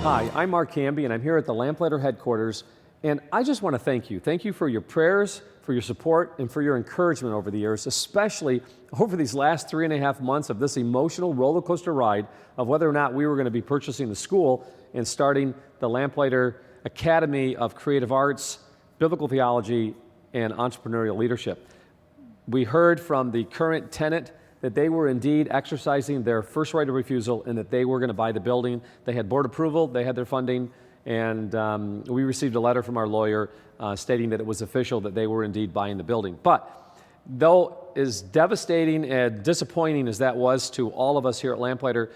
Hi, I'm Mark Camby, and I'm here at the Lamplighter headquarters, and I just want to thank you. Thank you for your prayers, for your support, and for your encouragement over the years, especially over these last 3.5 months of this emotional roller coaster ride of whether or not we were going to be purchasing the school and starting the Lamplighter Academy of Creative Arts, Biblical Theology, and Entrepreneurial Leadership. We heard from the current tenant that they were indeed exercising their first right of refusal and that they were going to buy the building. They had board approval, they had their funding, and we received a letter from our lawyer stating that it was official that they were indeed buying the building. But though as devastating and disappointing as that was to all of us here at Lamplighter,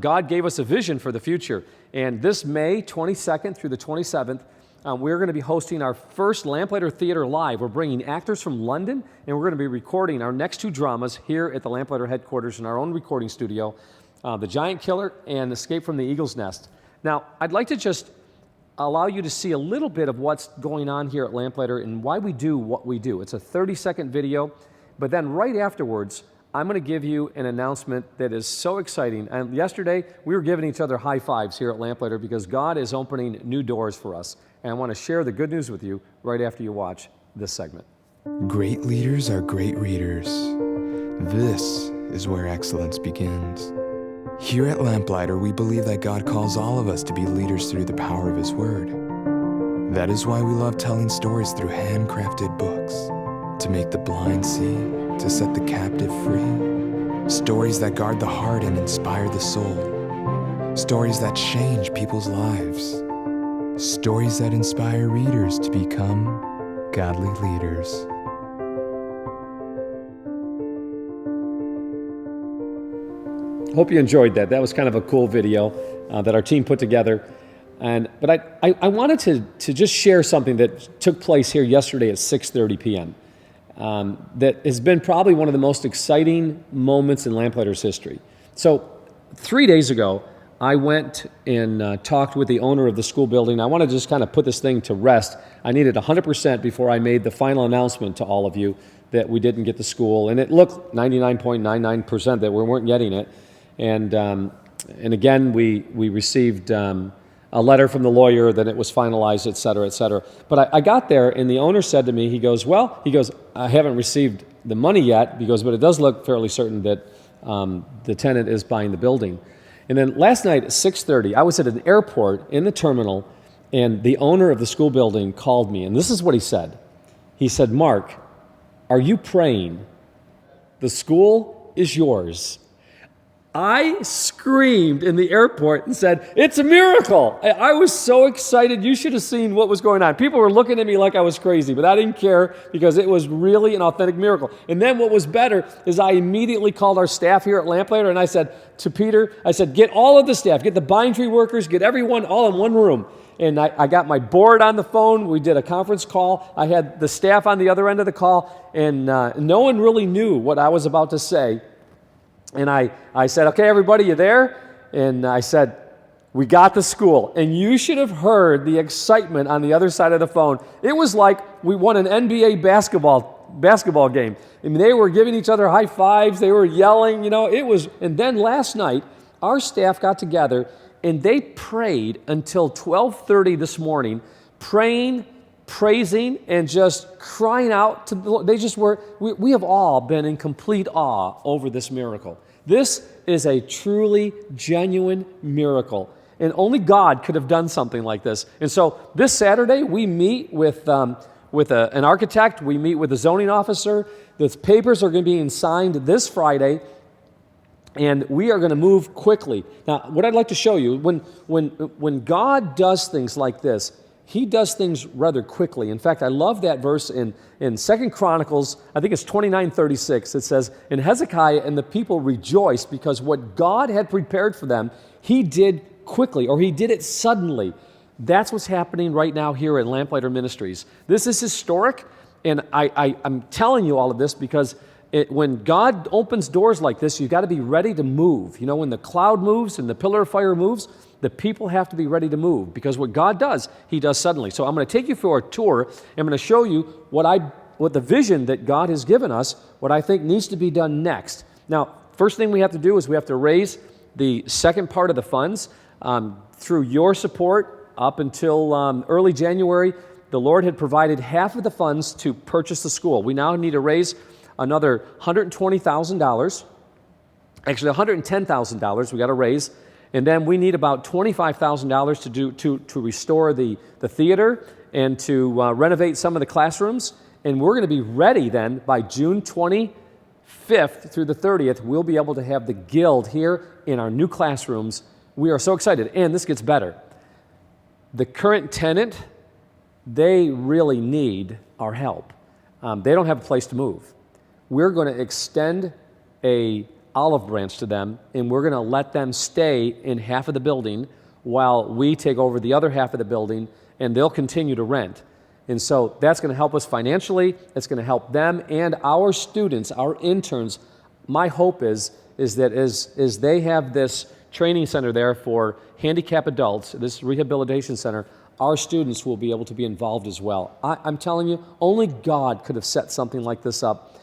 God gave us a vision for the future. And this May 22nd through the 27th, we're going to be hosting our first Lamplighter Theater Live. We're bringing actors from London, and we're going to be recording our next 2 dramas here at the Lamplighter headquarters in our own recording studio, The Giant Killer and Escape from the Eagle's Nest. Now, I'd like to just allow you to see a little bit of what's going on here at Lamplighter and why we do what we do. It's a 30-second video, but then right afterwards, I'm going to give you an announcement that is so exciting. And yesterday, we were giving each other high fives here at Lamplighter because God is opening new doors for us. And I want to share the good news with you right after you watch this segment. Great leaders are great readers. This is where excellence begins. Here at Lamplighter, we believe that God calls all of us to be leaders through the power of His Word. That is why we love telling stories through handcrafted books, to make the blind see, to set the captive free. Stories that guard the heart and inspire the soul. Stories that change people's lives. Stories that inspire readers to become godly leaders. Hope you enjoyed that. That was kind of a cool video that our team put together. But I wanted to just share something that took place here yesterday at 6:30 p.m. That has been probably one of the most exciting moments in Lamplighter's history. So 3 days ago, I went and talked with the owner of the school building. I want to just kind of put this thing to rest. I needed 100% before I made the final announcement to all of you that we didn't get the school. And it looked 99.99% that we weren't getting it. And again, we received a letter from the lawyer that it was finalized, et cetera, et cetera. But I got there, and the owner said to me, he goes, I haven't received the money yet, but it does look fairly certain that the tenant is buying the building. And then last night at 6:30, I was at an airport in the terminal, and the owner of the school building called me, and this is what he said. He said, "Mark, are you praying? The school is yours." I screamed in the airport and said, "It's a miracle." I was so excited. You should have seen what was going on. People were looking at me like I was crazy, but I didn't care because it was really an authentic miracle. And then what was better is I immediately called our staff here at Lamplighter, and I said to Peter, get all of the staff, get the Bine Tree workers, get everyone all in one room. And I got my board on the phone. We did a conference call. I had the staff on the other end of the call, and no one really knew what I was about to say. And I said, "Okay, everybody, you there?" And I said, "We got the school." And you should have heard the excitement on the other side of the phone. It was like we won an NBA basketball game. I mean, they were giving each other high fives. They were yelling, it was. And then last night, our staff got together and they prayed until 12:30 this morning, praying, praising, and just crying out to the Lord. We have all been in complete awe over this miracle. This is a truly genuine miracle, and only God could have done something like this. And so this Saturday, we meet with an architect, we meet with a zoning officer. The papers are going to be signed this Friday, and we are going to move quickly. Now, what I'd like to show you, when God does things like this, He does things rather quickly. In fact, I love that verse in 2 Chronicles, I think it's 29:36. It says, "And Hezekiah and the people rejoiced because what God had prepared for them, He did quickly," or He did it suddenly. That's what's happening right now here at Lamplighter Ministries. This is historic, and I'm telling you all of this because when God opens doors like this, you've got to be ready to move. When the cloud moves and the pillar of fire moves, the people have to be ready to move because what God does, He does suddenly. So I'm going to take you for a tour. I'm going to show you what the vision that God has given us, what I think needs to be done next. Now, first thing we have to do is we have to raise the second part of the funds. Through your support up until early January, the Lord had provided half of the funds to purchase the school. We now need to raise another $120,000, actually $110,000 we got to raise, and then we need about $25,000 to restore the theater and to renovate some of the classrooms. And we're going to be ready then by June 25th through the 30th. We'll be able to have the Guild here in our new classrooms. We are so excited. And this gets better. The current tenant, they really need our help. They don't have a place to move. We're going to extend a olive branch to them, and we're going to let them stay in half of the building while we take over the other half of the building, and they'll continue to rent. And so that's going to help us financially. It's going to help them and our students, our interns. My hope is that as they have this training center there for handicapped adults, this rehabilitation center, our students will be able to be involved as well. I'm telling you, only God could have set something like this up.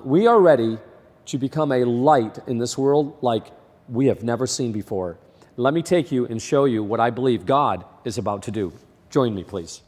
We are ready to become a light in this world like we have never seen before. Let me take you and show you what I believe God is about to do. Join me, please.